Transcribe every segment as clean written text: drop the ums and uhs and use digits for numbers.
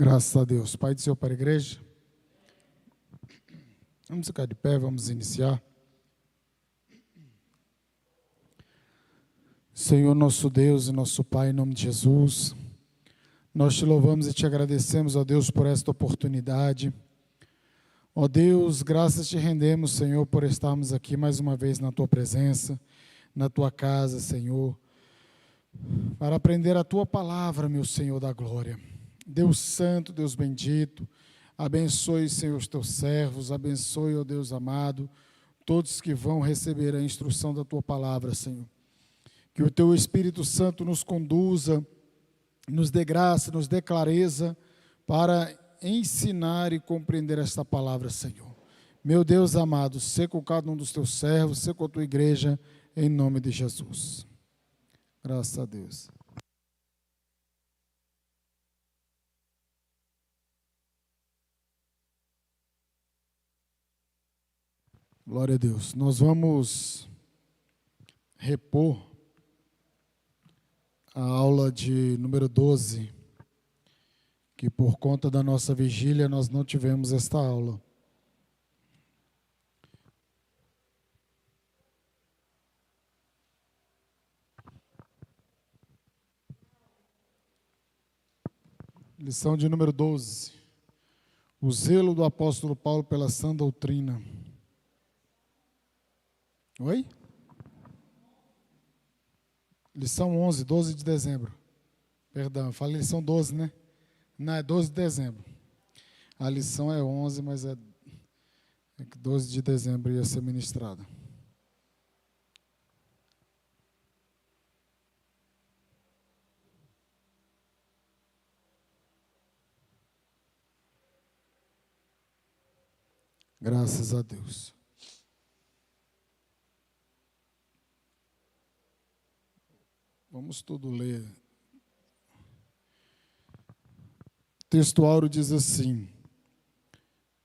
Graças a Deus. Pai do Senhor para a igreja. Vamos ficar de pé, vamos iniciar. Senhor nosso Deus e nosso Pai, em nome de Jesus, nós te louvamos e te agradecemos, ó Deus, por esta oportunidade. Ó Deus, graças te rendemos, Senhor, por estarmos aqui mais uma vez na tua presença, na tua casa, Senhor, para aprender a tua palavra, meu Senhor da glória. Deus santo, Deus bendito, abençoe, Senhor, os teus servos, abençoe, ó Deus amado, todos que vão receber a instrução da tua palavra, Senhor. Que o teu Espírito Santo nos conduza, nos dê graça, nos dê clareza para ensinar e compreender esta palavra, Senhor. Meu Deus amado, sê com cada um dos teus servos, sê com a tua igreja, em nome de Jesus. Graças a Deus. Glória a Deus. Nós vamos repor a aula de número 12, que por conta da nossa vigília nós não tivemos esta aula. Lição de número 12. O zelo do apóstolo Paulo pela sã doutrina. Oi? Lição 11, 12 de dezembro. Perdão, eu falei lição 12, né? Não, é 12 de dezembro. A lição é 11, mas é que 12 de dezembro ia ser ministrada. Graças a Deus. Vamos tudo ler. O texto áureo diz assim: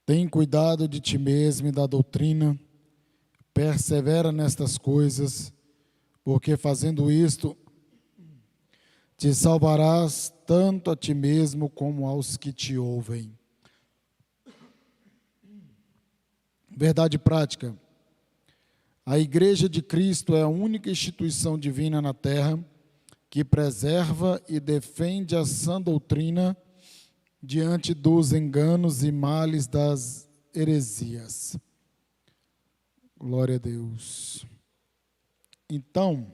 tem cuidado de ti mesmo e da doutrina, persevera nestas coisas, porque fazendo isto, te salvarás tanto a ti mesmo como aos que te ouvem. Verdade prática. A Igreja de Cristo é a única instituição divina na terra que preserva e defende a sã doutrina diante dos enganos e males das heresias. Glória a Deus. Então,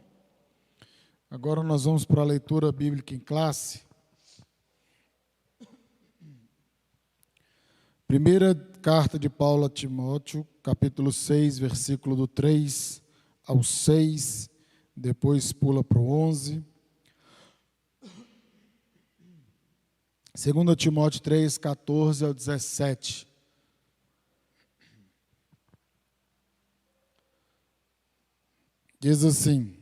agora nós vamos para a leitura bíblica em classe. Primeira carta de Paulo a Timóteo, capítulo 6, versículo do 3 ao 6, depois pula para o 11. 2 Timóteo 3, 14 ao 17. Diz assim: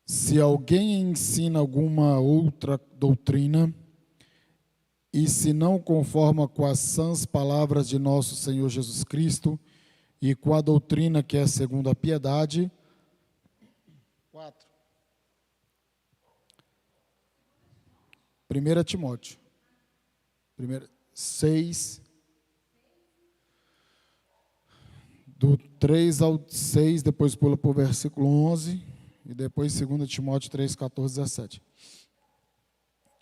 se alguém ensina alguma outra doutrina, e se não conforma com as sãs palavras de nosso Senhor Jesus Cristo, e com a doutrina que é segundo a piedade. 4. 1 Timóteo 6, do 3 ao 6, depois pula para o versículo 11, e depois 2 Timóteo 3, 14, 17.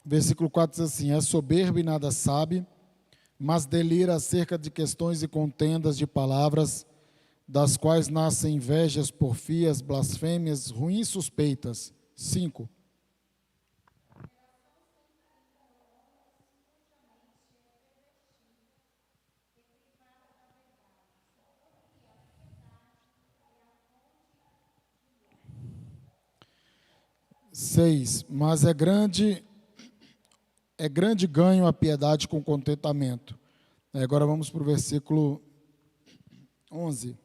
Versículo 4 diz assim: é soberbo e nada sabe, mas delira acerca de questões e contendas de palavras, das quais nascem invejas, porfias, blasfêmias, ruins suspeitas. 5. Mas é grande ganho a piedade com contentamento. Agora vamos para o versículo 11.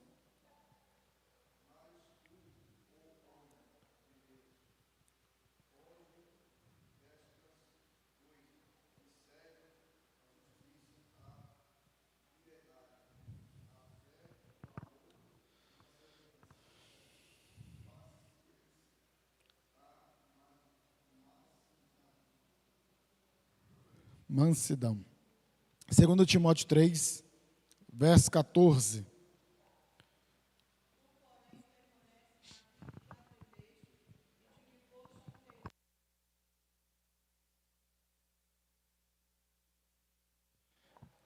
Mansidão. 2 Timóteo 3, verso 14.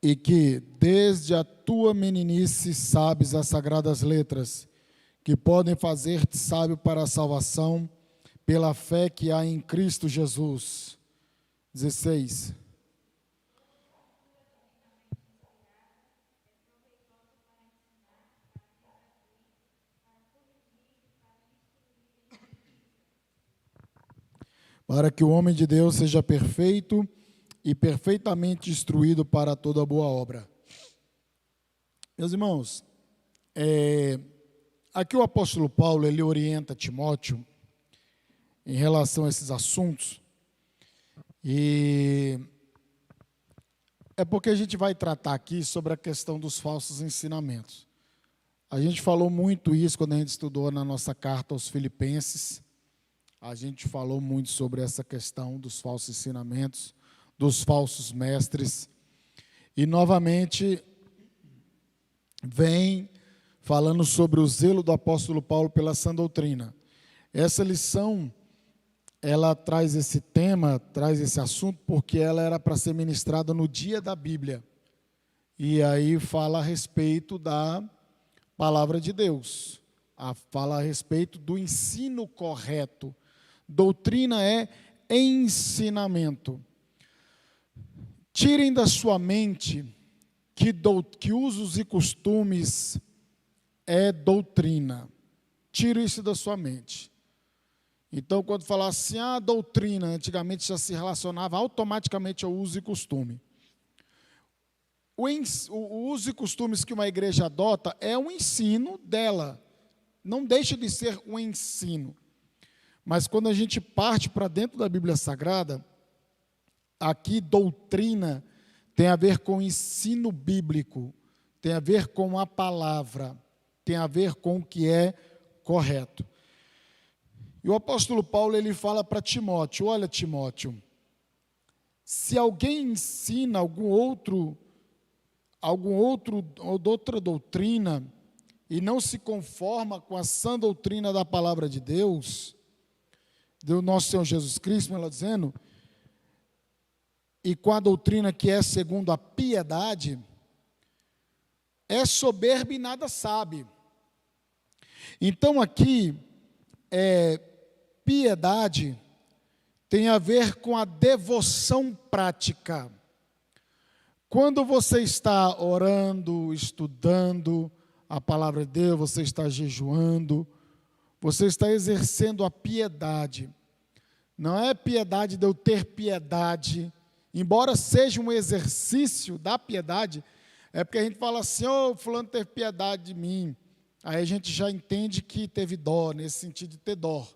E que, desde a tua meninice, sabes as sagradas letras, que podem fazer-te sábio para a salvação, pela fé que há em Cristo Jesus. 16. Para que o homem de Deus seja perfeito e perfeitamente instruído para toda boa obra. Meus irmãos, aqui o apóstolo Paulo, ele orienta Timóteo em relação a esses assuntos, e é porque a gente vai tratar aqui sobre a questão dos falsos ensinamentos. A gente falou muito isso quando a gente estudou na nossa carta aos Filipenses. A gente falou muito sobre essa questão dos falsos ensinamentos, dos falsos mestres. E, novamente, vem falando sobre o zelo do apóstolo Paulo pela sã doutrina. Essa lição, ela traz esse tema, traz esse assunto, porque ela era para ser ministrada no dia da Bíblia. E aí fala a respeito da palavra de Deus. Fala a respeito do ensino correto. Doutrina é ensinamento. Tirem da sua mente que usos e costumes é doutrina. Tire isso da sua mente. Então, quando falar assim, doutrina, antigamente já se relacionava automaticamente ao uso e costume. O uso e costumes que uma igreja adota é um ensino dela. Não deixa de ser um ensino. Mas quando a gente parte para dentro da Bíblia Sagrada, aqui doutrina tem a ver com ensino bíblico, tem a ver com a palavra, tem a ver com o que é correto. E o apóstolo Paulo, ele fala para Timóteo: olha, Timóteo, se alguém ensina outra doutrina e não se conforma com a sã doutrina da palavra de Deus, do nosso Senhor Jesus Cristo, ela dizendo, e com a doutrina que é segundo a piedade, é soberbo e nada sabe. Então aqui, piedade tem a ver com a devoção prática. Quando você está orando, estudando a palavra de Deus, você está jejuando, você está exercendo a piedade. Não é piedade de eu ter piedade, embora seja um exercício da piedade, é porque a gente fala assim, fulano teve piedade de mim. Aí a gente já entende que teve dó, nesse sentido de ter dó.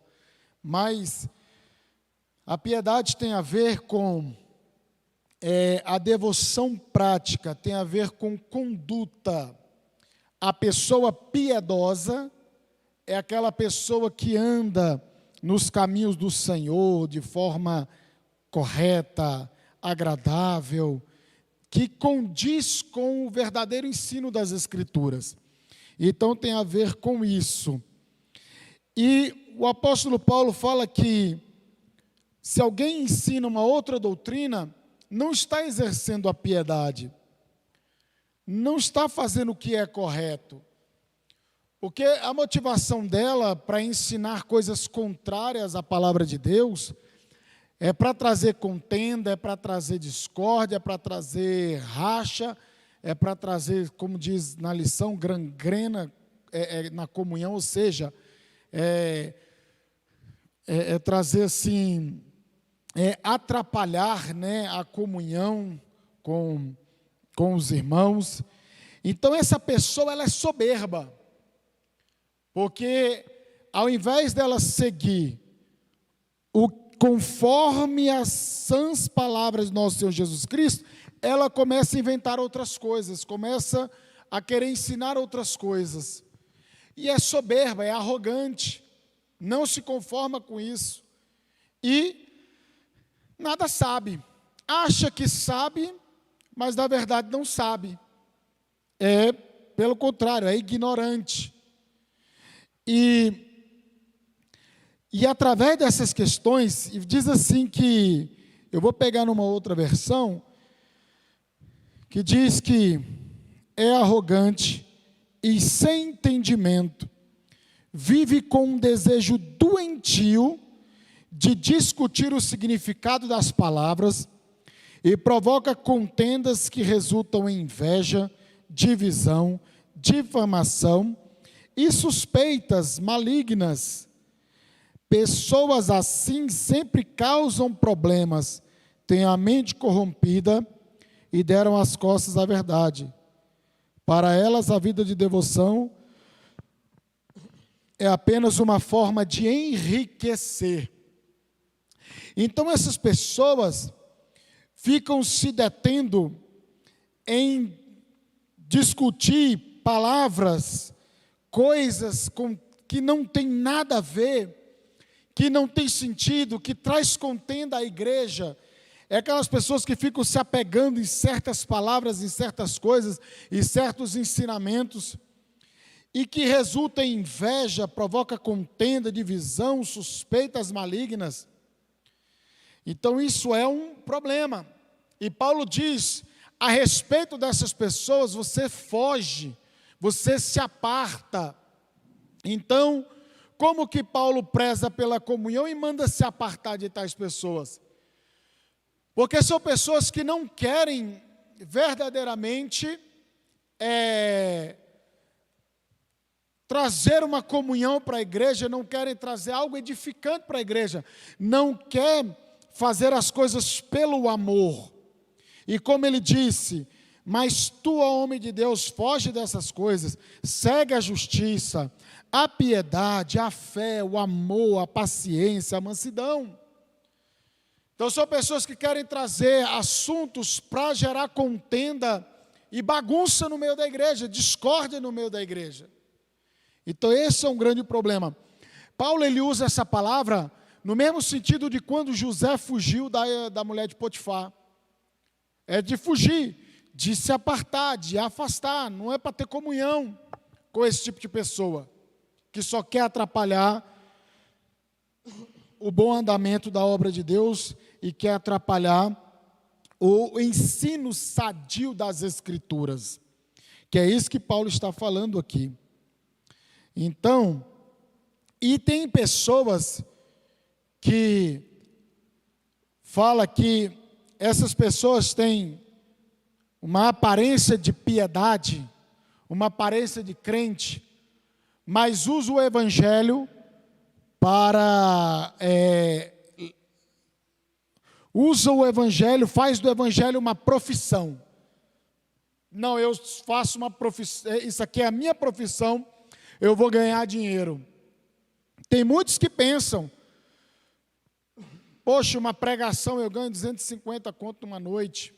Mas a piedade tem a ver com a devoção prática, tem a ver com conduta. A pessoa piedosa é aquela pessoa que anda nos caminhos do Senhor de forma correta, agradável, que condiz com o verdadeiro ensino das Escrituras. Então tem a ver com isso. E o apóstolo Paulo fala que se alguém ensina uma outra doutrina, não está exercendo a piedade, não está fazendo o que é correto. Porque a motivação dela para ensinar coisas contrárias à palavra de Deus é para trazer contenda, é para trazer discórdia, é para trazer racha, é para trazer, como diz na lição, gangrena na comunhão, ou seja, trazer assim, atrapalhar, né, a comunhão com os irmãos. Então essa pessoa, ela é soberba. Porque ao invés dela seguir conforme as sãs palavras do nosso Senhor Jesus Cristo, ela começa a inventar outras coisas, começa a querer ensinar outras coisas. E é soberba, é arrogante, não se conforma com isso. E nada sabe. acha que sabe, mas na verdade não sabe. Pelo contrário, é ignorante. E através dessas questões, diz assim que, eu vou pegar numa outra versão, que diz que é arrogante e sem entendimento, vive com um desejo doentio de discutir o significado das palavras e provoca contendas que resultam em inveja, divisão, difamação e suspeitas malignas. Pessoas assim sempre causam problemas, têm a mente corrompida e deram as costas à verdade. Para elas, a vida de devoção é apenas uma forma de enriquecer. Então, essas pessoas ficam se detendo em discutir palavras, coisas que não tem nada a ver, que não tem sentido, que traz contenda à igreja. É aquelas pessoas que ficam se apegando em certas palavras, em certas coisas, em certos ensinamentos, e que resulta em inveja, provoca contenda, divisão, suspeitas malignas. Então isso é um problema. E Paulo diz, a respeito dessas pessoas, você foge, você se aparta. Então, como que Paulo preza pela comunhão e manda se apartar de tais pessoas? Porque são pessoas que não querem verdadeiramente trazer uma comunhão para a igreja, não querem trazer algo edificante para a igreja, não quer fazer as coisas pelo amor. E como ele disse, mas tu, ó homem de Deus, foge dessas coisas, segue a justiça, a piedade, a fé, o amor, a paciência, a mansidão. Então são pessoas que querem trazer assuntos para gerar contenda e bagunça no meio da igreja, discórdia no meio da igreja. Então esse é um grande problema. Paulo ele usa essa palavra no mesmo sentido de quando José fugiu da mulher de Potifar. É de fugir, de se apartar, de afastar, não é para ter comunhão com esse tipo de pessoa, que só quer atrapalhar o bom andamento da obra de Deus e quer atrapalhar o ensino sadio das Escrituras, que é isso que Paulo está falando aqui. Então, e tem pessoas que falam que essas pessoas têm uma aparência de piedade, uma aparência de crente, mas usa o evangelho faz do evangelho uma profissão. Não, eu faço uma profissão, isso aqui é a minha profissão, eu vou ganhar dinheiro. Tem muitos que pensam, poxa, uma pregação eu ganho 250 conto numa noite,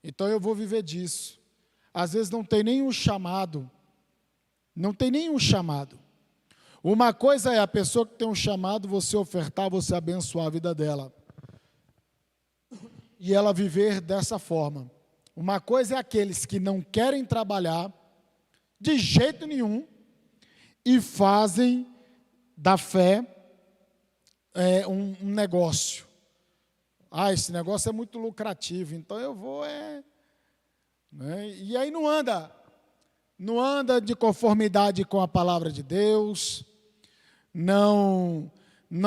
então eu vou viver disso. Às vezes não tem nenhum chamado. Uma coisa é a pessoa que tem um chamado, você ofertar, você abençoar a vida dela. E ela viver dessa forma. Uma coisa é aqueles que não querem trabalhar de jeito nenhum e fazem da fé um negócio. Esse negócio é muito lucrativo, então eu vou né? E aí não anda de conformidade com a palavra de Deus, não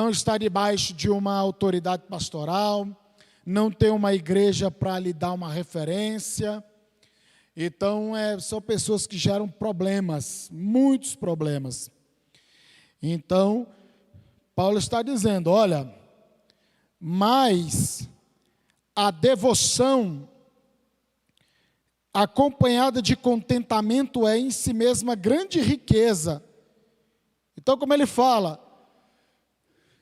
está debaixo de uma autoridade pastoral, não tem uma igreja para lhe dar uma referência. Então, são pessoas que geram problemas, muitos problemas. Então, Paulo está dizendo, olha, mas a devoção acompanhada de contentamento é em si mesma grande riqueza. Então, como ele fala,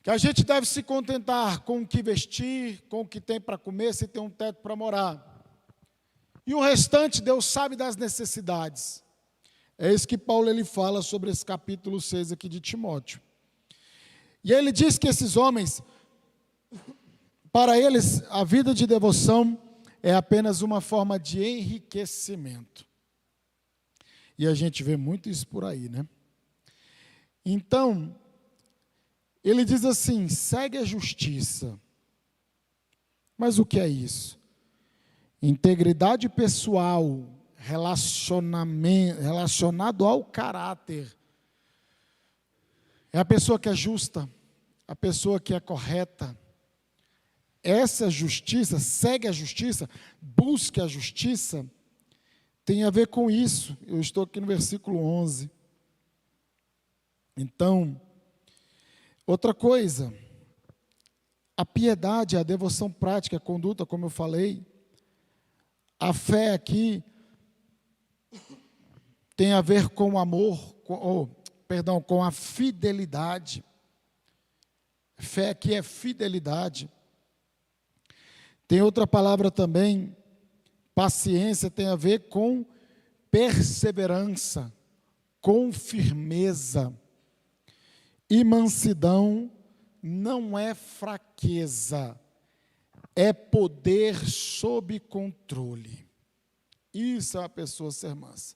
que a gente deve se contentar com o que vestir, com o que tem para comer, se tem um teto para morar. E o restante, Deus sabe das necessidades. É isso que Paulo ele fala sobre esse capítulo 6 aqui de Timóteo. E ele diz que esses homens, Para eles, a vida de devoção é apenas uma forma de enriquecimento. E a gente vê muito isso por aí, né? Então, ele diz assim: segue a justiça. Mas o que é isso? Integridade pessoal, relacionado ao caráter. É a pessoa que é justa, a pessoa que é correta. Essa justiça, segue a justiça, busque a justiça, tem a ver com isso. Eu estou aqui no versículo 11. Então, outra coisa, a piedade, a devoção prática, a conduta, como eu falei, a fé aqui tem a ver com o amor, com a fidelidade. Fé aqui é fidelidade. Tem outra palavra também, paciência, tem a ver com perseverança, com firmeza. E mansidão não é fraqueza, é poder sob controle. Isso é uma pessoa ser mansa.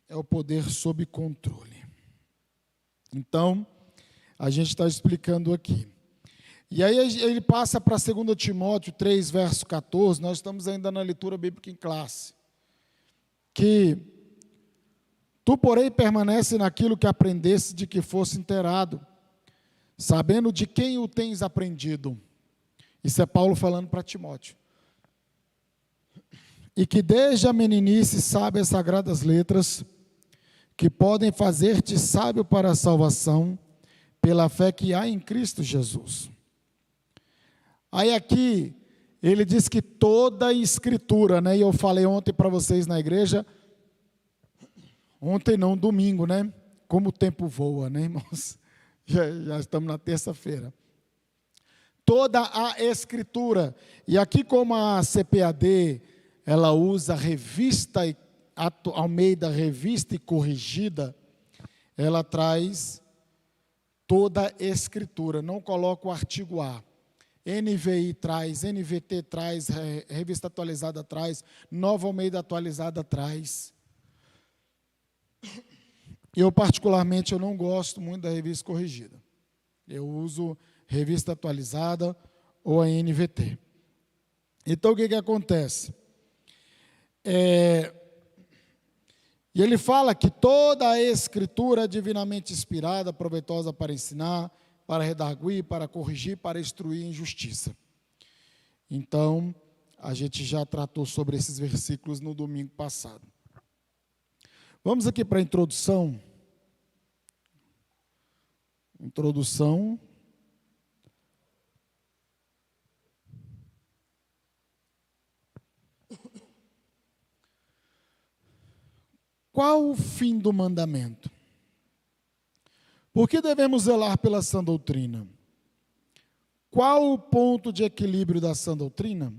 É o poder sob controle. Então, a gente está explicando aqui. E aí ele passa para 2 Timóteo 3, verso 14, nós estamos ainda na leitura bíblica em classe. Que tu, porém, permanece naquilo que aprendeste de que fosse inteirado, sabendo de quem o tens aprendido. Isso é Paulo falando para Timóteo. E que desde a meninice sabe as sagradas letras, que podem fazer-te sábio para a salvação, pela fé que há em Cristo Jesus. Aí aqui, ele diz que toda a escritura, né? E eu falei ontem para vocês na igreja, ontem não, domingo, né? Como o tempo voa, né, irmãos? Já estamos na terça-feira. Toda a escritura, e aqui como a CPAD, ela usa a revista Almeida, revista e corrigida, ela traz toda a escritura, não coloca o artigo A. NVI traz, NVT traz, revista atualizada traz, Nova Almeida atualizada traz. Eu particularmente eu não gosto muito da revista corrigida. Eu uso revista atualizada ou a NVT. Então o que acontece? E ele fala que toda a escritura é divinamente inspirada, proveitosa para ensinar, para redarguir, para corrigir, para instruir em justiça. Então, a gente já tratou sobre esses versículos no domingo passado. Vamos aqui para a introdução. Introdução. Qual o fim do mandamento? Por que devemos zelar pela sã doutrina? Qual o ponto de equilíbrio da sã doutrina?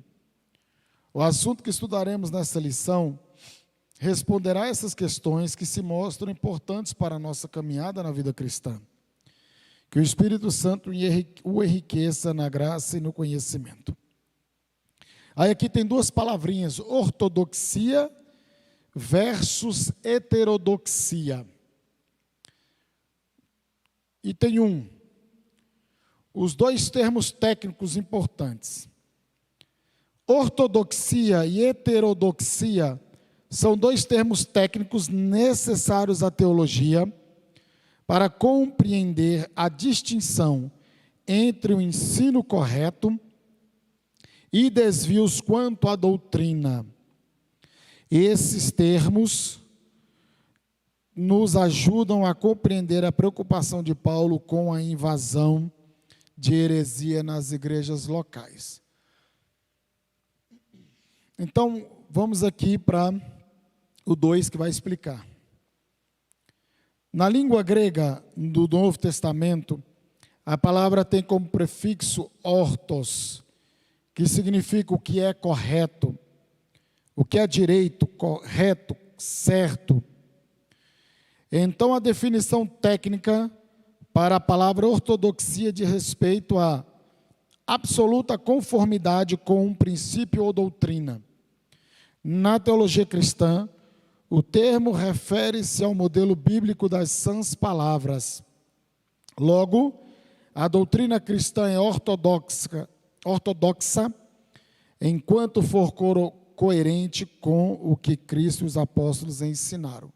O assunto que estudaremos nessa lição responderá a essas questões que se mostram importantes para a nossa caminhada na vida cristã. Que o Espírito Santo o enriqueça na graça e no conhecimento. Aí aqui tem duas palavrinhas, ortodoxia versus heterodoxia. E tem os dois termos técnicos importantes. Ortodoxia e heterodoxia são dois termos técnicos necessários à teologia para compreender a distinção entre o ensino correto e desvios quanto à doutrina. Esses termos nos ajudam a compreender a preocupação de Paulo com a invasão de heresia nas igrejas locais. Então, vamos aqui para o 2 que vai explicar. Na língua grega do Novo Testamento, a palavra tem como prefixo ortos, que significa o que é correto, o que é direito, correto, certo. Então, a definição técnica para a palavra ortodoxia diz respeito a absoluta conformidade com um princípio ou doutrina. Na teologia cristã, o termo refere-se ao modelo bíblico das sãs palavras. Logo, a doutrina cristã é ortodoxa enquanto for coerente com o que Cristo e os apóstolos ensinaram.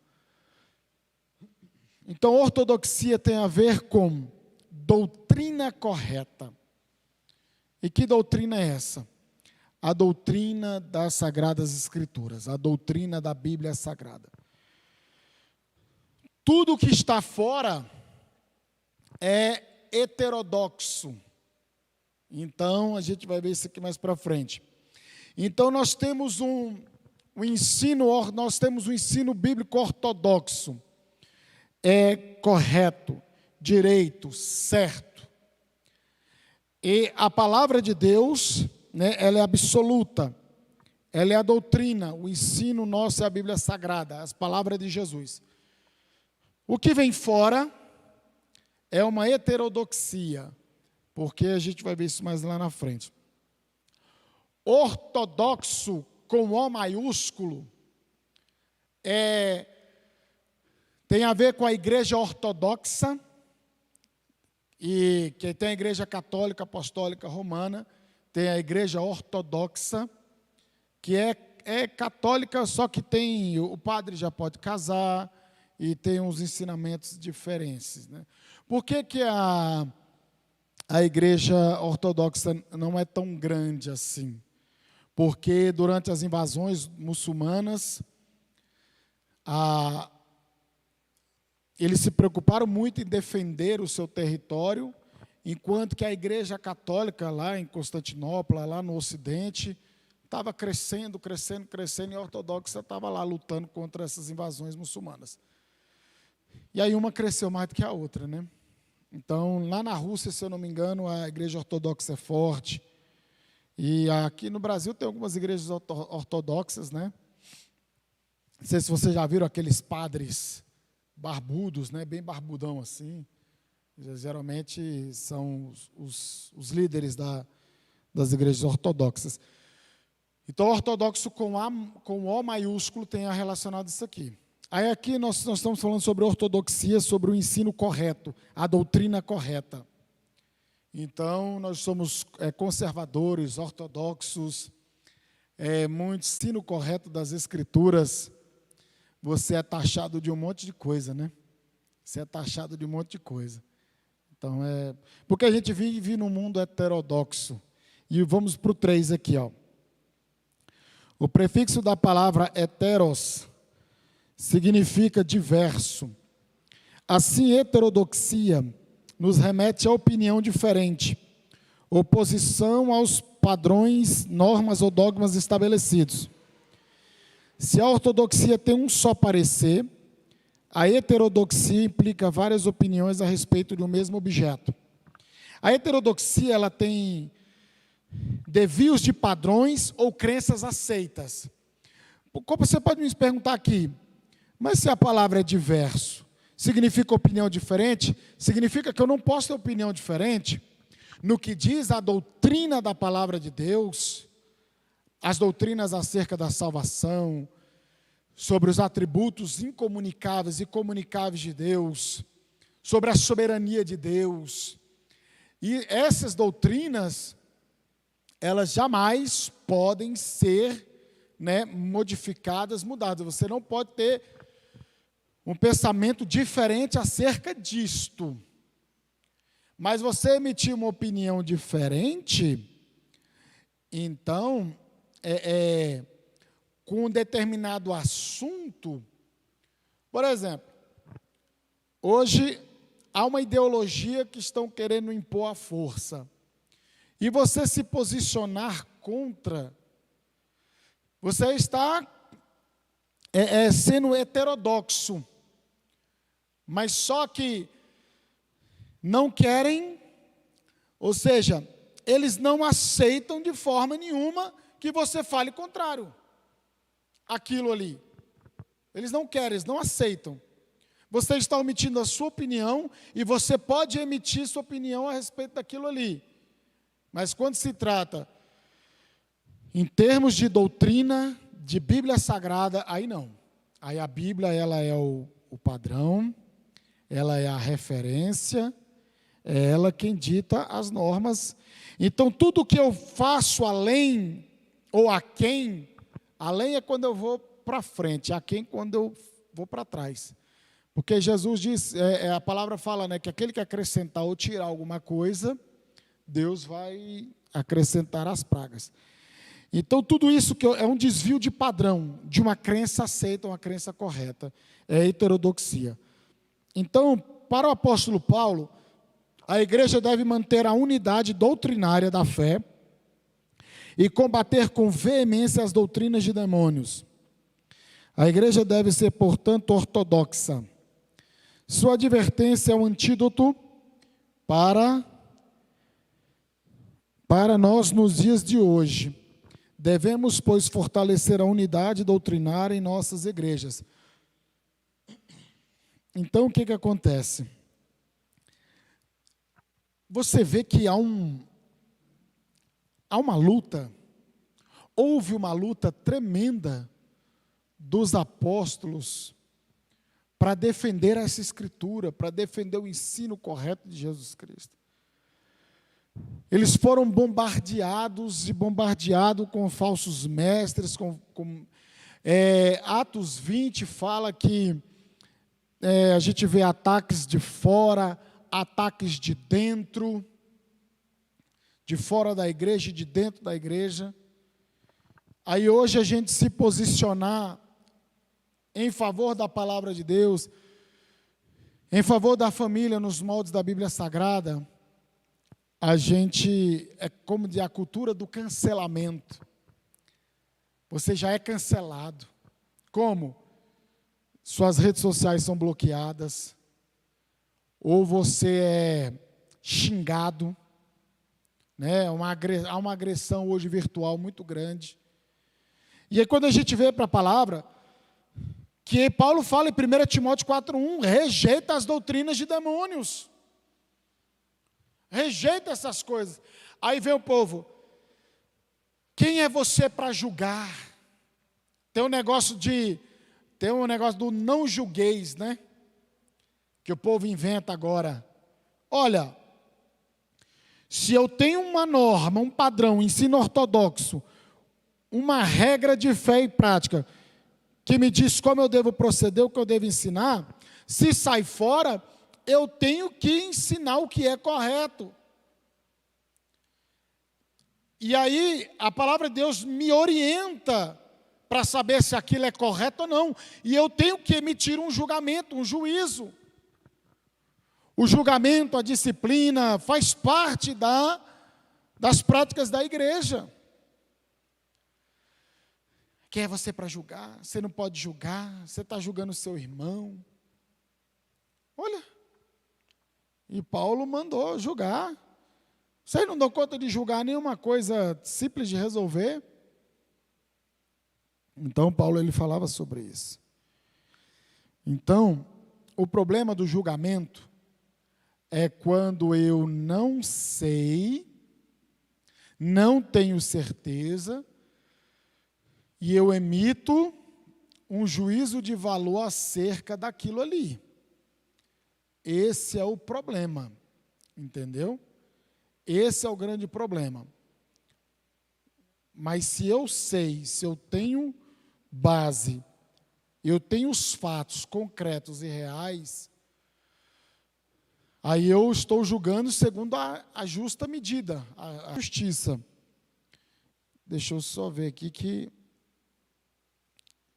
Então, ortodoxia tem a ver com doutrina correta. E que doutrina é essa? A doutrina das Sagradas Escrituras, a doutrina da Bíblia Sagrada. Tudo que está fora é heterodoxo. Então, a gente vai ver isso aqui mais para frente. Então, nós temos um ensino bíblico ortodoxo. É correto, direito, certo. E a palavra de Deus, né, ela é absoluta. Ela é a doutrina, o ensino nosso é a Bíblia Sagrada, as palavras de Jesus. O que vem fora é uma heterodoxia, porque a gente vai ver isso mais lá na frente. Ortodoxo, com O maiúsculo, tem a ver com a igreja ortodoxa, e que tem a igreja católica, apostólica, romana, tem a igreja ortodoxa, que é católica, só que o padre já pode casar, e tem uns ensinamentos diferentes, né? Por que a igreja ortodoxa não é tão grande assim? Porque durante as invasões muçulmanas, eles se preocuparam muito em defender o seu território, enquanto que a igreja católica lá em Constantinopla, lá no Ocidente, estava crescendo, e a ortodoxa estava lá lutando contra essas invasões muçulmanas. E aí uma cresceu mais do que a outra, né? Então, lá na Rússia, se eu não me engano, a igreja ortodoxa é forte. E aqui no Brasil tem algumas igrejas ortodoxas, né? Não sei se vocês já viram aqueles padres barbudos, né? Bem barbudão assim. Geralmente são os líderes das igrejas ortodoxas. Então, ortodoxo com O maiúsculo tem relacionado isso aqui. Aí aqui nós estamos falando sobre ortodoxia, sobre o ensino correto, a doutrina correta. Então, nós somos conservadores, ortodoxos, muito ensino correto das Escrituras. Você é taxado de um monte de coisa, né? Você é taxado de um monte de coisa. Então, porque a gente vive num mundo heterodoxo. E vamos para o 3 aqui, ó. O prefixo da palavra heteros significa diverso. Assim, heterodoxia nos remete à opinião diferente, oposição aos padrões, normas ou dogmas estabelecidos. Se a ortodoxia tem um só parecer, a heterodoxia implica várias opiniões a respeito do mesmo objeto. A heterodoxia, ela tem desvios de padrões ou crenças aceitas. Como você pode me perguntar aqui, mas se a palavra é diverso, significa opinião diferente? Significa que eu não posso ter opinião diferente no que diz a doutrina da palavra de Deus, as doutrinas acerca da salvação, sobre os atributos incomunicáveis e comunicáveis de Deus, sobre a soberania de Deus. E essas doutrinas, elas jamais podem ser, né, modificadas, mudadas. Você não pode ter um pensamento diferente acerca disto. Mas você emitir uma opinião diferente, então, com um determinado assunto, por exemplo, hoje há uma ideologia que estão querendo impor à força, e você se posicionar contra, você está sendo heterodoxo, mas só que não querem, ou seja, eles não aceitam de forma nenhuma que você fale contrário àquilo ali. Eles não querem, eles não aceitam. Você está emitindo a sua opinião e você pode emitir sua opinião a respeito daquilo ali. Mas quando se trata em termos de doutrina, de Bíblia Sagrada, aí não. Aí a Bíblia, ela é o padrão, ela é a referência, é ela quem dita as normas. Então, tudo que eu faço além ou aquém, além é quando eu vou para frente, aquém quando eu vou para trás. Porque Jesus diz, a palavra fala, né, que aquele que acrescentar ou tirar alguma coisa, Deus vai acrescentar as pragas. Então, tudo isso que é um desvio de padrão, de uma crença aceita, uma crença correta, é heterodoxia. Então, para o apóstolo Paulo, a igreja deve manter a unidade doutrinária da fé e combater com veemência as doutrinas de demônios. A igreja deve ser, portanto, ortodoxa. Sua advertência é um antídoto para nós nos dias de hoje. Devemos, pois, fortalecer a unidade doutrinária em nossas igrejas. Então, o que acontece? Você vê que há uma luta, houve uma luta tremenda dos apóstolos para defender essa escritura, para defender o ensino correto de Jesus Cristo. Eles foram bombardeados com falsos mestres, Atos 20 fala que a gente vê ataques de fora, ataques de dentro, de fora da igreja e de dentro da igreja. Aí hoje a gente se posicionar em favor da palavra de Deus, em favor da família nos moldes da Bíblia Sagrada, a gente é como de a cultura do cancelamento. Você já é cancelado. Como? Suas redes sociais são bloqueadas, ou você é xingado, né? Há uma agressão hoje virtual muito grande. E aí quando a gente vê para a palavra, que Paulo fala em 1 Timóteo 4,1, rejeita as doutrinas de demônios. Rejeita essas coisas. Aí vem o povo, quem é você para julgar? Tem um negócio do não julgueis, né? Que o povo inventa agora. Olha, se eu tenho uma norma, um padrão, um ensino ortodoxo, uma regra de fé e prática, que me diz como eu devo proceder, o que eu devo ensinar, se sai fora, eu tenho que ensinar o que é correto. E aí, a palavra de Deus me orienta para saber se aquilo é correto ou não. E eu tenho que emitir um julgamento, um juízo. O julgamento, a disciplina, faz parte das práticas da igreja. Quem é você para julgar? Você não pode julgar, você está julgando o seu irmão. Olha, e Paulo mandou julgar. Vocês não dão conta de julgar nenhuma coisa simples de resolver? Então, Paulo ele falava sobre isso. Então, o problema do julgamento é quando eu não sei, não tenho certeza, e eu emito um juízo de valor acerca daquilo ali. Esse é o problema, entendeu? Esse é o grande problema. Mas se eu sei, se eu tenho base, eu tenho os fatos concretos e reais, aí eu estou julgando segundo a justa medida, a justiça. Deixa eu só ver aqui que...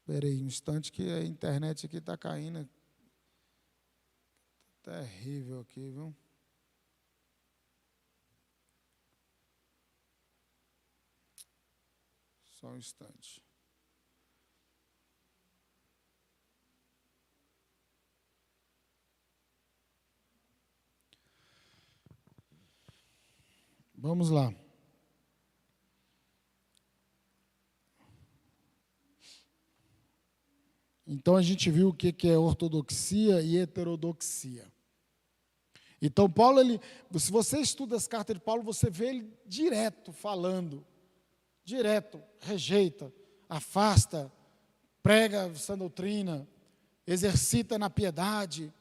Espera aí um instante que a internet aqui está caindo. Terrível aqui, viu? Só um instante. Vamos lá. Então a gente viu o que é ortodoxia e heterodoxia. Então Paulo, se você estuda as cartas de Paulo, você vê ele direto falando, direto, rejeita, afasta, prega sã doutrina, exercita na piedade.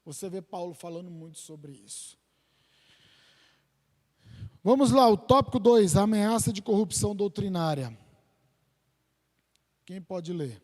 Você vê Paulo falando muito sobre isso. Vamos lá, o tópico 2, a ameaça de corrupção doutrinária. Quem pode ler?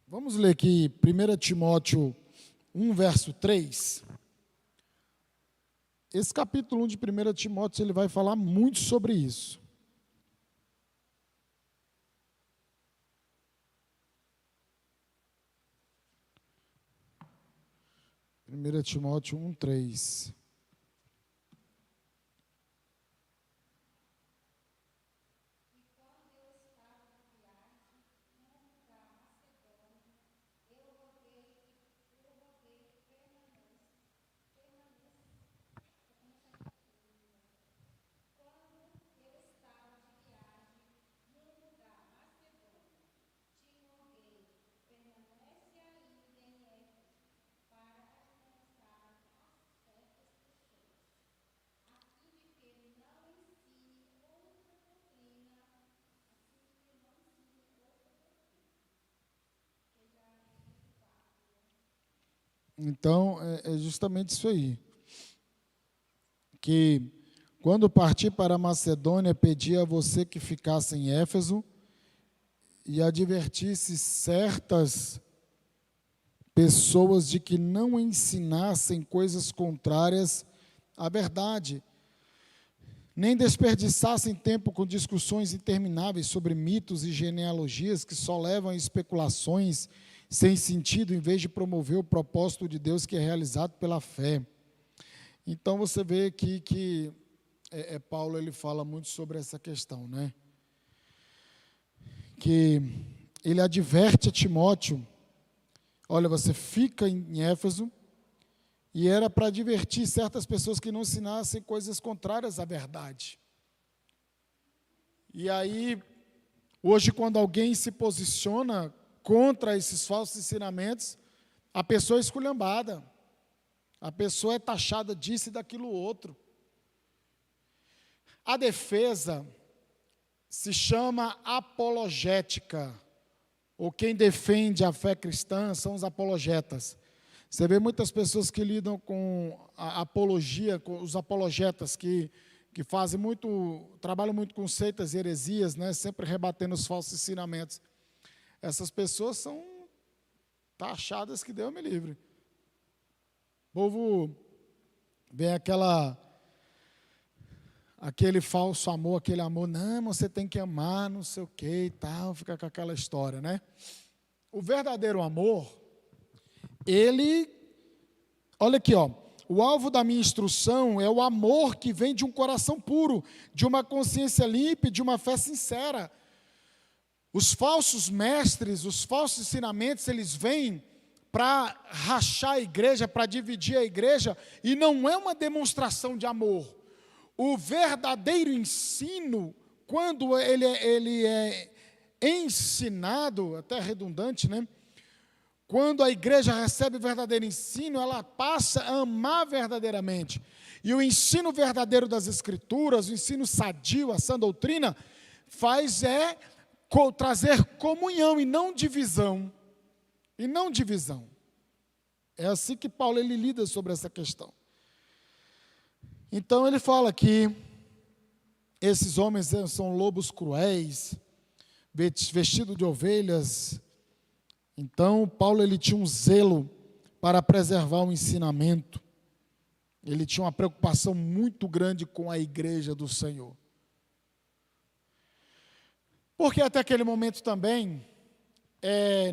Vamos ler aqui 1 Timóteo 1, verso 3. Esse capítulo 1 de 1 Timóteo, ele vai falar muito sobre isso. 1 Timóteo 1, 3. Então, é justamente isso aí. Que quando parti para a Macedônia, pedi a você que ficasse em Éfeso e advertisse certas pessoas de que não ensinassem coisas contrárias à verdade, nem desperdiçassem tempo com discussões intermináveis sobre mitos e genealogias que só levam a especulações sem sentido, em vez de promover o propósito de Deus que é realizado pela fé. Então você vê aqui que Paulo ele fala muito sobre essa questão, né? Que ele adverte a Timóteo, olha, você fica em Éfeso, e era para advertir certas pessoas que não ensinassem coisas contrárias à verdade. E aí, hoje, quando alguém se posiciona contra esses falsos ensinamentos, a pessoa é esculhambada, a pessoa é taxada disso e daquilo outro. A defesa se chama apologética, ou quem defende a fé cristã são os apologetas. Você vê muitas pessoas que lidam com a apologia, com os apologetas, que fazem muito, trabalham muito com seitas e heresias, né, sempre rebatendo os falsos ensinamentos. Essas pessoas são taxadas que Deus me livre. O povo vê aquele falso amor, aquele amor, não, você tem que amar, não sei o que e tal, fica com aquela história, né? O verdadeiro amor, olha aqui, ó, o alvo da minha instrução é o amor que vem de um coração puro, de uma consciência limpa e de uma fé sincera. Os falsos mestres, os falsos ensinamentos, eles vêm para rachar a igreja, para dividir a igreja, e não é uma demonstração de amor. O verdadeiro ensino, quando ele é ensinado, até redundante, né? Quando a igreja recebe o verdadeiro ensino, ela passa a amar verdadeiramente. E o ensino verdadeiro das Escrituras, o ensino sadio, a sã doutrina, faz trazer comunhão e não divisão. E não divisão. É assim que Paulo ele lida sobre essa questão. Então ele fala que esses homens são lobos cruéis, vestidos de ovelhas, Então, Paulo ele tinha um zelo para preservar o ensinamento. Ele tinha uma preocupação muito grande com a igreja do Senhor. Porque até aquele momento também,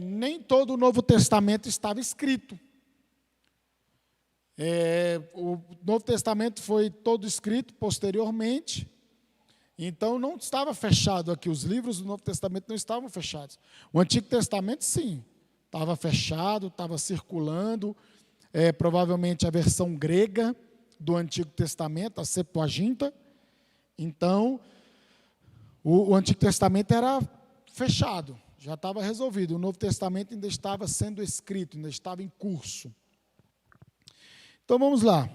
nem todo o Novo Testamento estava escrito. O Novo Testamento foi todo escrito posteriormente, então não estava fechado aqui, os livros do Novo Testamento não estavam fechados. O Antigo Testamento sim, estava fechado, estava circulando, provavelmente a versão grega do Antigo Testamento, a Septuaginta. Então, o Antigo Testamento era fechado, já estava resolvido. O Novo Testamento ainda estava sendo escrito, ainda estava em curso. Então vamos lá.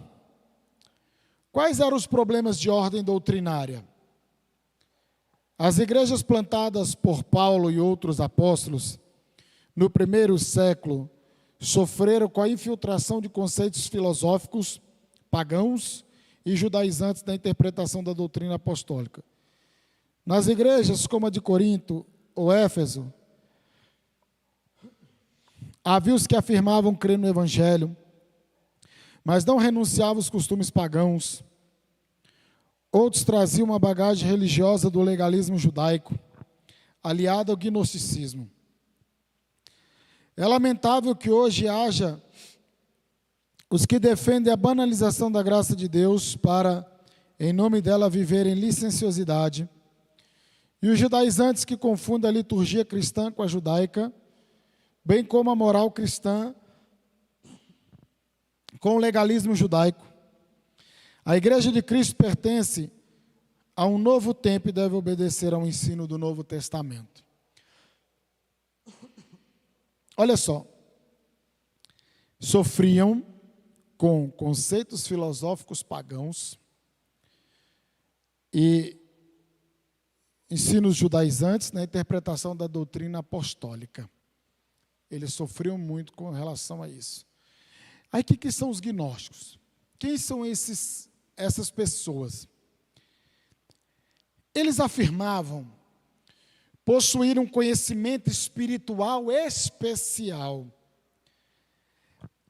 Quais eram os problemas de ordem doutrinária? As igrejas plantadas por Paulo e outros apóstolos no primeiro século sofreram com a infiltração de conceitos filosóficos pagãos e judaizantes da interpretação da doutrina apostólica. Nas igrejas como a de Corinto ou Éfeso, havia os que afirmavam crer no Evangelho, mas não renunciavam aos costumes pagãos. Outros traziam uma bagagem religiosa do legalismo judaico, aliada ao gnosticismo. É lamentável que hoje haja os que defendem a banalização da graça de Deus para, em nome dela, viverem licenciosidade, e os judaizantes que confundem a liturgia cristã com a judaica, bem como a moral cristã com o legalismo judaico. A Igreja de Cristo pertence a um novo tempo e deve obedecer ao ensino do Novo Testamento. Olha só, sofriam com conceitos filosóficos pagãos e ensinos judaizantes na interpretação da doutrina apostólica. Eles sofriam muito com relação a isso. Aí o que são os gnósticos? Quem são essas pessoas? Eles afirmavam possuir um conhecimento espiritual especial.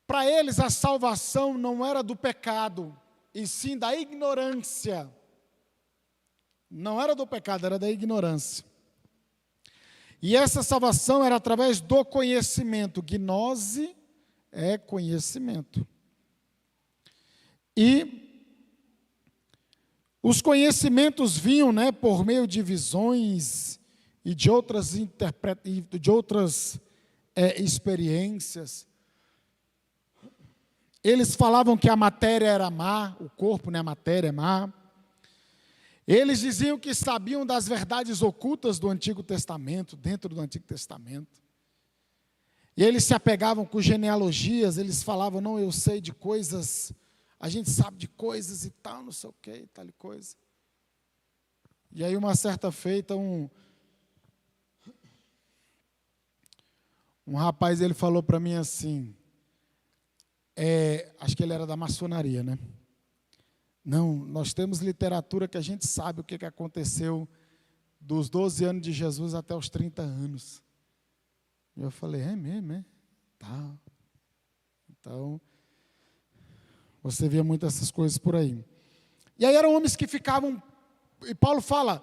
Para eles, a salvação não era do pecado, e sim da ignorância. Não era do pecado, era da ignorância. E essa salvação era através do conhecimento. Gnose é conhecimento. E os conhecimentos vinham, por meio de visões e de outras experiências. Eles falavam que a matéria era má, o corpo, a matéria é má. Eles diziam que sabiam das verdades ocultas do Antigo Testamento, dentro do Antigo Testamento. E eles se apegavam com genealogias, eles falavam, não, eu sei de coisas, a gente sabe de coisas e tal, não sei o que, e tal coisa. E aí uma certa feita, um rapaz, ele falou para mim assim, acho que ele era da maçonaria, Não, nós temos literatura que a gente sabe o que aconteceu dos 12 anos de Jesus até os 30 anos. Eu falei, é mesmo, Tá. Então, você via muitas essas coisas por aí. E aí eram homens que ficavam, e Paulo fala,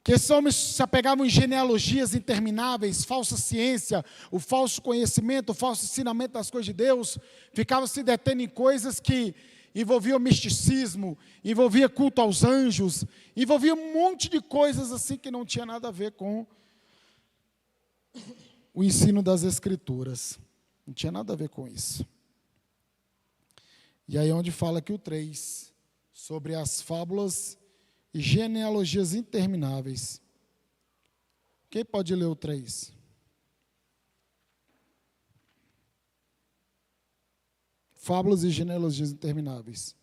que esses homens se apegavam em genealogias intermináveis, falsa ciência, o falso conhecimento, o falso ensinamento das coisas de Deus, ficavam se detendo em coisas que envolviam misticismo, envolvia culto aos anjos, envolvia um monte de coisas assim que não tinha nada a ver com o ensino das Escrituras. Não tinha nada a ver com isso. E aí onde fala que o 3, sobre as fábulas e genealogias intermináveis. Quem pode ler o 3? Fábulas e genealogias intermináveis.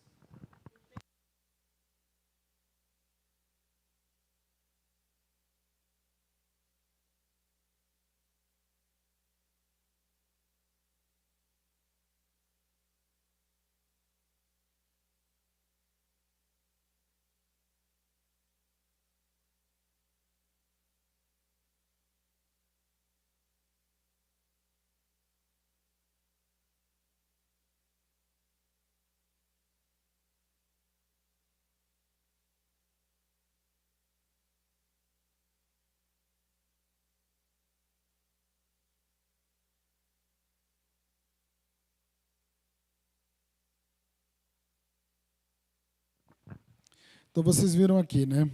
Então vocês viram aqui, né?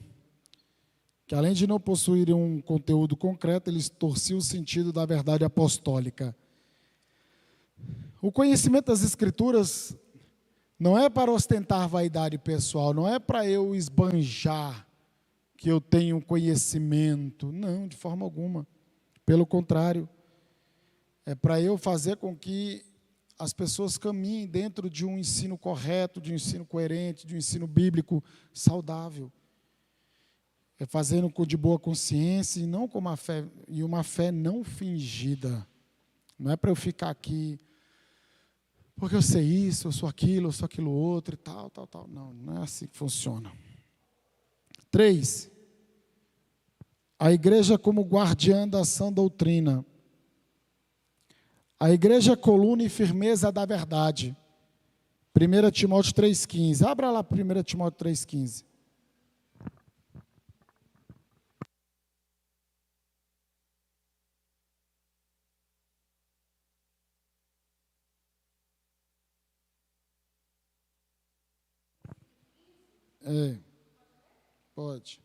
Que além de não possuírem um conteúdo concreto, eles torciam o sentido da verdade apostólica. O conhecimento das Escrituras não é para ostentar vaidade pessoal, não é para eu esbanjar que eu tenho conhecimento. Não, de forma alguma. Pelo contrário, é para eu fazer com que as pessoas caminhem dentro de um ensino correto, de um ensino coerente, de um ensino bíblico saudável. É fazendo de boa consciência e não com uma fé não fingida. Não é para eu ficar aqui porque eu sei isso, eu sou aquilo outro e tal. Não, não é assim que funciona. 3. A igreja como guardiã da sã doutrina. A igreja é coluna e firmeza da verdade. 1 Timóteo 3,15. Abra lá 1 Timóteo 3,15. Pode.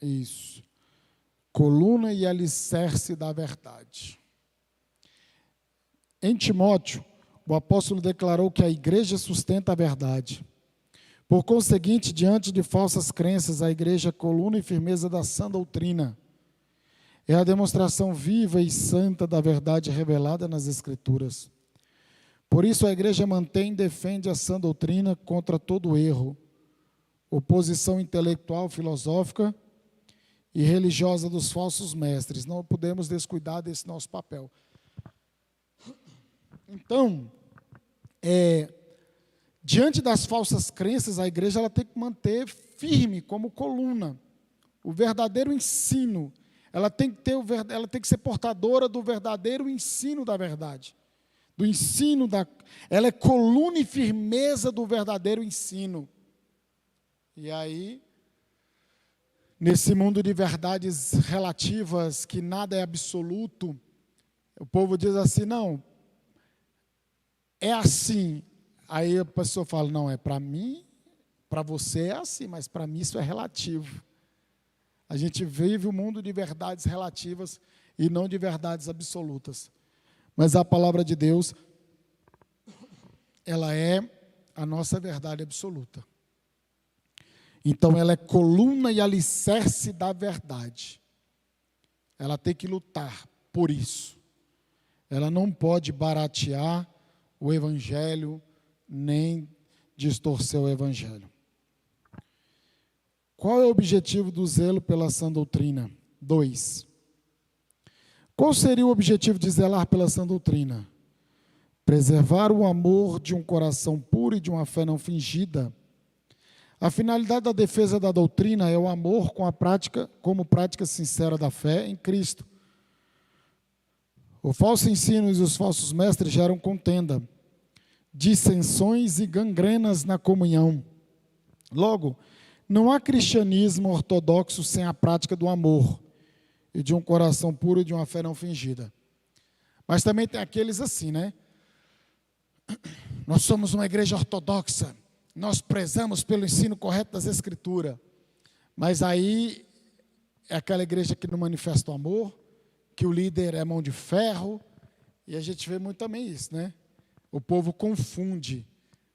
Isso. Coluna e alicerce da verdade. Em Timóteo, o apóstolo declarou que a igreja sustenta a verdade. Por conseguinte, diante de falsas crenças, a igreja é coluna e firmeza da sã doutrina. É a demonstração viva e santa da verdade revelada nas Escrituras. Por isso, a igreja mantém e defende a sã doutrina contra todo erro, oposição intelectual, filosófica e religiosa dos falsos mestres. Não podemos descuidar desse nosso papel. Então, diante das falsas crenças, a igreja ela tem que manter firme como coluna o verdadeiro ensino. Ela tem que ser portadora do verdadeiro ensino da verdade. Ela é coluna e firmeza do verdadeiro ensino. E aí, nesse mundo de verdades relativas, que nada é absoluto, o povo diz assim, não, é assim. Aí a pessoa fala, não, é para mim, para você é assim, mas para mim isso é relativo. A gente vive um mundo de verdades relativas e não de verdades absolutas. Mas a palavra de Deus, ela é a nossa verdade absoluta. Então ela é coluna e alicerce da verdade. Ela tem que lutar por isso. Ela não pode baratear o evangelho, nem distorcer o evangelho. Qual é o objetivo do zelo pela sã doutrina? 2. Qual seria o objetivo de zelar pela sã doutrina? Preservar o amor de um coração puro e de uma fé não fingida. A finalidade da defesa da doutrina é o amor como prática sincera da fé em Cristo. O falso ensino e os falsos mestres geram contenda, dissensões e gangrenas na comunhão. Logo, não há cristianismo ortodoxo sem a prática do amor e de um coração puro e de uma fé não fingida. Mas também tem aqueles assim, né? Nós somos uma igreja ortodoxa, nós prezamos pelo ensino correto das Escrituras. Mas aí é aquela igreja que não manifesta o amor, que o líder é mão de ferro, e a gente vê muito também isso, né? O povo confunde,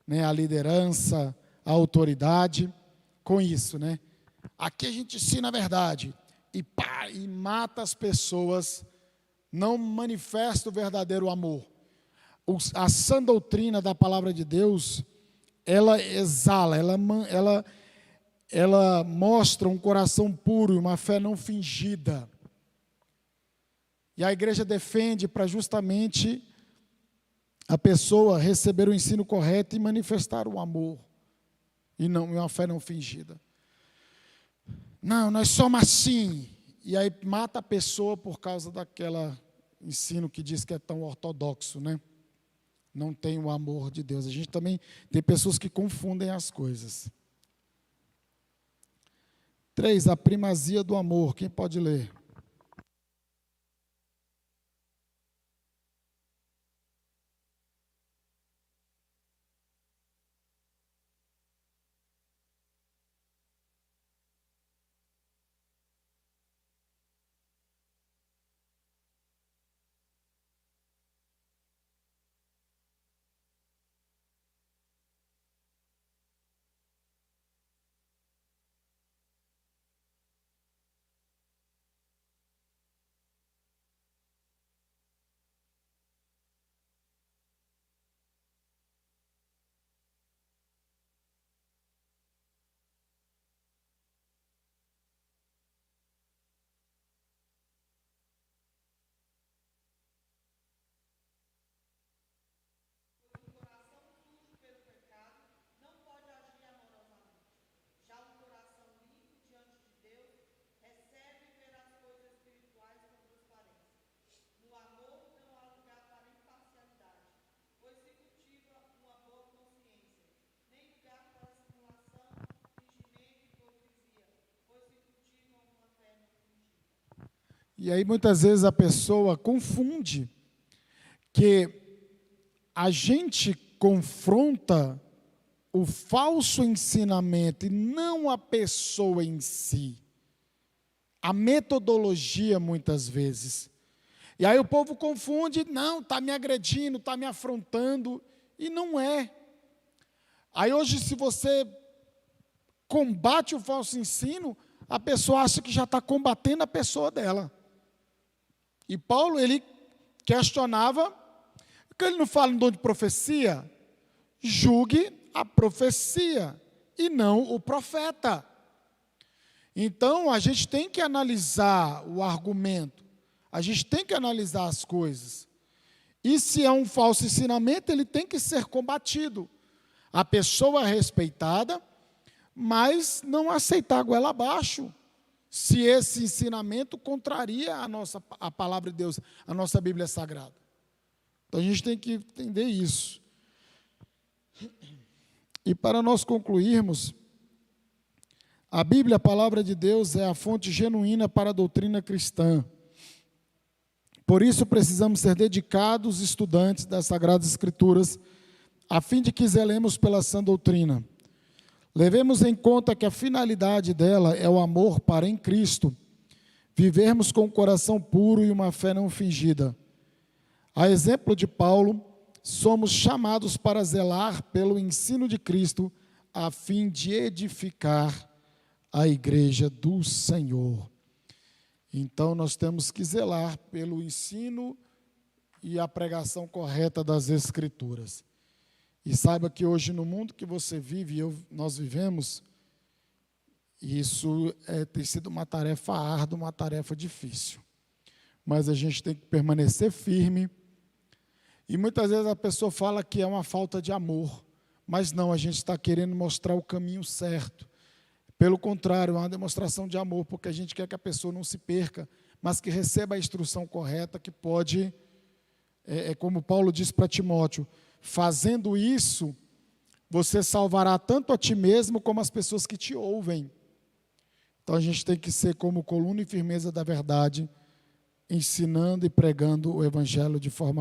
né, a liderança, a autoridade com isso, né? Aqui a gente ensina a verdade e mata as pessoas, não manifesta o verdadeiro amor. A sã doutrina da palavra de Deus, ela exala, ela mostra um coração puro e uma fé não fingida. E a igreja defende para justamente a pessoa receber o ensino correto e manifestar o amor, e uma fé não fingida. Não, nós somos assim. E aí mata a pessoa por causa daquela ensino que diz que é tão ortodoxo, né? não tem o amor de Deus. A gente também tem pessoas que confundem as coisas. 3, a primazia do amor. Quem pode ler? E aí muitas vezes a pessoa confunde que a gente confronta o falso ensinamento e não a pessoa em si. A metodologia muitas vezes. E aí o povo confunde, não, está me agredindo, está me afrontando, e não é. Aí hoje se você combate o falso ensino, a pessoa acha que já está combatendo a pessoa dela. E Paulo, ele questionava, porque ele não fala em dom de profecia, julgue a profecia e não o profeta. Então, a gente tem que analisar o argumento, a gente tem que analisar as coisas. E se é um falso ensinamento, ele tem que ser combatido. A pessoa é respeitada, mas não aceitar a goela abaixo, se esse ensinamento contraria a palavra de Deus, a nossa Bíblia Sagrada. Então a gente tem que entender isso. E para nós concluirmos, a Bíblia, a palavra de Deus, é a fonte genuína para a doutrina cristã. Por isso precisamos ser dedicados estudantes das Sagradas Escrituras, a fim de que zelemos pela sã doutrina. Levemos em conta que a finalidade dela é o amor para em Cristo, vivermos com um coração puro e uma fé não fingida. A exemplo de Paulo, somos chamados para zelar pelo ensino de Cristo, a fim de edificar a igreja do Senhor. Então, nós temos que zelar pelo ensino e a pregação correta das Escrituras. E saiba que hoje, no mundo que você vive, nós vivemos, isso tem sido uma tarefa árdua, uma tarefa difícil. Mas a gente tem que permanecer firme. E muitas vezes a pessoa fala que é uma falta de amor, mas não, a gente está querendo mostrar o caminho certo. Pelo contrário, é uma demonstração de amor, porque a gente quer que a pessoa não se perca, mas que receba a instrução correta, que pode, como Paulo disse para Timóteo, fazendo isso, você salvará tanto a ti mesmo como as pessoas que te ouvem. Então a gente tem que ser como coluna e firmeza da verdade, ensinando e pregando o Evangelho de forma